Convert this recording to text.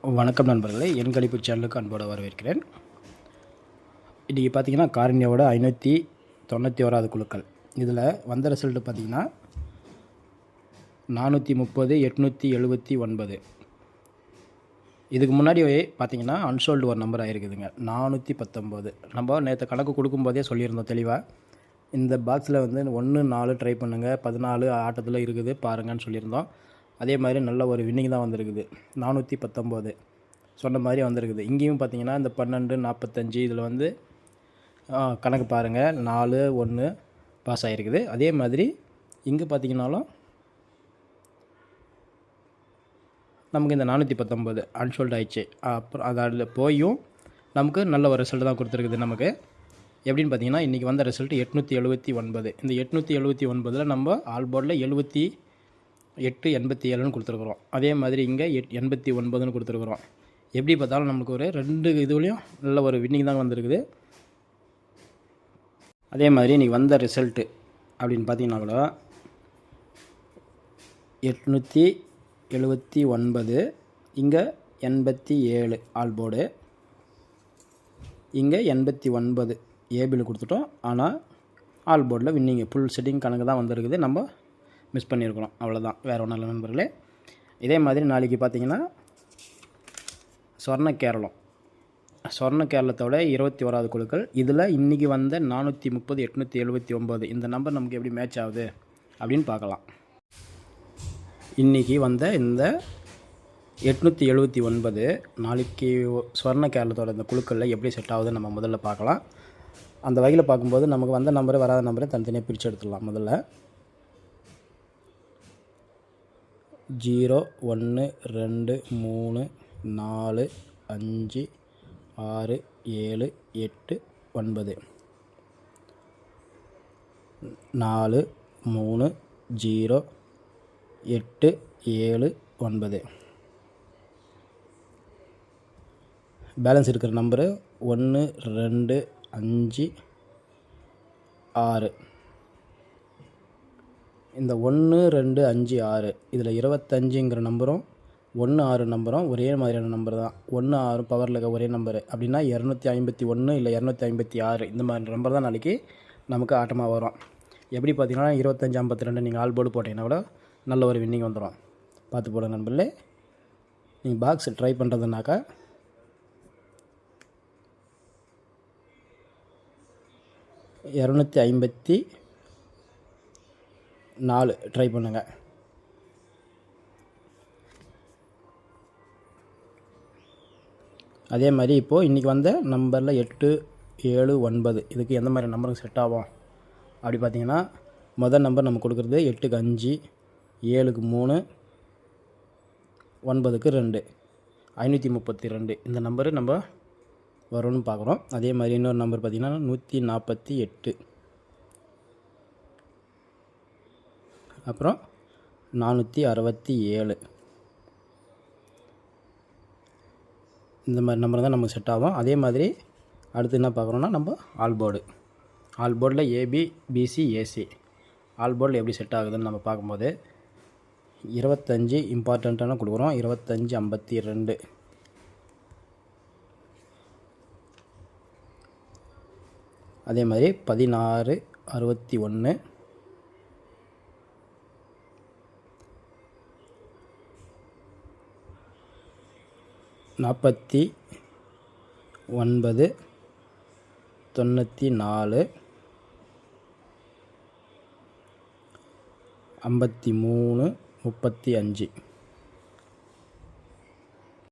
வணக்கம் நண்பர்களே, என் கணிப்பு சேனலுக்கு அன்போடு வரவேற்கிறேன். இன்றைக்கி பார்த்திங்கன்னா காரண்யாவோட 591வது குழுக்கள். இதில் வந்த ரிசல்ட்டு பார்த்திங்கன்னா 430 879. இதுக்கு முன்னாடி பார்த்திங்கன்னா அன்சோல்டு ஒரு நம்பர் ஆகிருக்குதுங்க 419. நம்ம நேற்று கணக்கு கொடுக்கும்போதே சொல்லியிருந்தோம் தெளிவாக. இந்த பாக்ஸில் வந்து 1 4 ட்ரை பண்ணுங்கள், 14 ஆட்டத்தில் இருக்குது பாருங்கன்னு சொல்லியிருந்தோம். அதே மாதிரி நல்ல ஒரு வின்னிங் தான் வந்திருக்குது. 419 சொன்ன மாதிரி வந்திருக்குது. இங்கேயும் பார்த்திங்கன்னா இந்த 12 45 இதில் வந்து கணக்கு பாருங்கள் 4 1 பாஸ் ஆகிருக்குது. அதே மாதிரி இங்கே பார்த்திங்கனாலும் நமக்கு இந்த 419 அன்சோல்டு ஆயிடுச்சு. அப்புறம் அதில் போயும் நமக்கு நல்ல ஒரு ரிசல்ட் தான் கொடுத்துருக்குது. நமக்கு எப்படின்னு பார்த்தீங்கன்னா இன்றைக்கி வந்த ரிசல்ட் 879. இந்த 879 நம்ம ஆல் போர்டில் 78 87ன்னு கொடுத்துருக்குறோம். அதே மாதிரி இங்கே 89ன்னு கொடுத்துருக்குறோம். எப்படி பார்த்தாலும் நமக்கு ஒரு 2 இதுலேயும் நல்ல ஒரு வின்னிங் தான் வந்திருக்குது. அதே மாதிரி இன்றைக்கி வந்த ரிசல்ட்டு அப்படின்னு பார்த்தீங்கன்னா கூட 879, இங்கே 87 ஆல் போர்டு, இங்கே 89 ஏபியில் கொடுத்துட்டோம். ஆனால் ஆல் போர்டில் வின்னிங் ஃபுல் செட்டிங் கணக்கு தான் வந்திருக்குது. நம்ம மிஸ் பண்ணியிருக்கிறோம், அவ்வளோதான், வேறு ஒன்றும் இல்லை நண்பர்களே. இதே மாதிரி நாளைக்கு பார்த்திங்கன்னா சொர்ண கேரளத்தோட 21வது குழுக்கள். இதில் இன்றைக்கி வந்த 430 879 இந்த நம்பர் நமக்கு எப்படி மேட்ச் ஆகுது அப்படின்னு பார்க்கலாம். இன்றைக்கி வந்த இந்த 879 நாளைக்கு சொர்ண கேரளத்தோட இந்த குழுக்களில் எப்படி செட் ஆகுதுன்னு நம்ம முதல்ல பார்க்கலாம். அந்த வகையில் பார்க்கும்போது நமக்கு வந்த நம்பரு வராத நம்பரை தனித்தனியாக பிரித்து எடுத்துடலாம். முதல்ல 0 1 2 3 4 5 6 7 8 9 4 3 0 8 7 9. பேலன்ஸ் இருக்கிற நம்பரு 1 2 5 6. இந்த 1 2 5 6 இதில் 25ங்கிற நம்பரும் 1 6 நம்பரும் ஒரே மாதிரியான நம்பர் தான். 1 6 பவரில் இருக்க ஒரே நம்பரு அப்படின்னா 251 இல்லை 256 இந்த மாதிரி நம்பர் தான் நாளைக்கு நமக்கு ஆட்டமாக வரும். எப்படி பார்த்தீங்கன்னா 25 52 நீங்கள் ஆல் போர்டு போட்டிங்கன்னா கூட நல்ல ஒரு வின்னிங் வந்துடும். பார்த்து போடுங்க நண்பர்களே. நீங்கள் பாக்ஸ் ட்ரை பண்ணுறதுனாக்கா 254 ட்ரை பண்ணுங்கள். அதே மாதிரி இப்போது இன்றைக்கி வந்த நம்பரில் 8 7 9 இதுக்கு எந்த மாதிரி நம்பருக்கு செட் ஆகும் அப்படி பார்த்தீங்கன்னா முதல் நம்பர் நம்ம கொடுக்குறது 8க்கு 5 7க்கு 3 9க்கு 2 532 இந்த நம்பரு நம்ம வரும்னு பார்க்குறோம். அதே மாதிரி இன்னொரு நம்பர் பார்த்திங்கன்னா 148, அப்புறம் 467 இந்த மாதிரி நம்பர் தான் நமக்கு செட் ஆகும். அதே மாதிரி அடுத்து என்ன பார்க்குறோன்னா நம்ம ஆல் போர்டில் ஏபி பிசி ஏசி ஆல் போர்டில் எப்படி செட் ஆகுதுன்னு நம்ம பார்க்கும்போது 25 இம்பார்ட்டண்ட்டான கொடுக்குறோம். 25 52, அதே மாதிரி 16 61, 49 94, 53 35